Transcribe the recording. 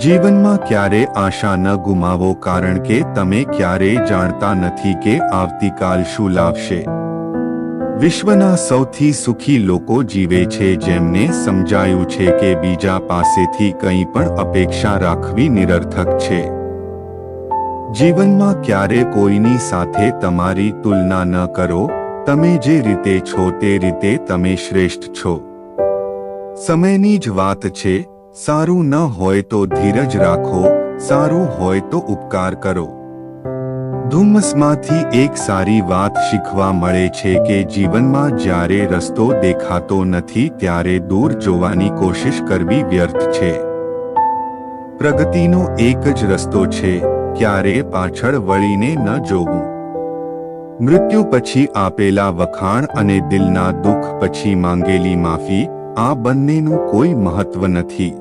જીવનમાં ક્યારે આશા ન ગુમાવો, કારણ કે તમે ક્યારેય જાણતા નથી કે આવતીકાલ શું લાવશે. વિશ્વના સૌથી સુખી લોકો જીવે છે જેમને સમજાયું છે કે બીજા પાસેથી કંઈ પણ અપેક્ષા રાખવી નિરર્થક છે. જીવનમાં ક્યારે કોઈની સાથે તમારી તુલના ન કરો. તમે જે રીતે છો તે રીતે તમે શ્રેષ્ઠ છો. સમયની જ વાત છે. સારું ન હોય તો ધીરજ રાખો, સારું હોય તો ઉપકાર કરો. ધુમ્મસમાંથી એક સારી વાત શીખવા મળે છે કે જીવનમાં જ્યારે રસ્તો દેખાતો નથી ત્યારે દૂર જોવાની કોશિશ કરવી વ્યર્થ છે. પ્રગતિનો એક જ રસ્તો છે, ક્યારે પાછળ વળીને ન જોવું. મૃત્યુ પછી આપેલા વખાણ અને દિલના દુઃખ પછી માંગેલી માફી, આ બંનેનું કોઈ મહત્વ નથી.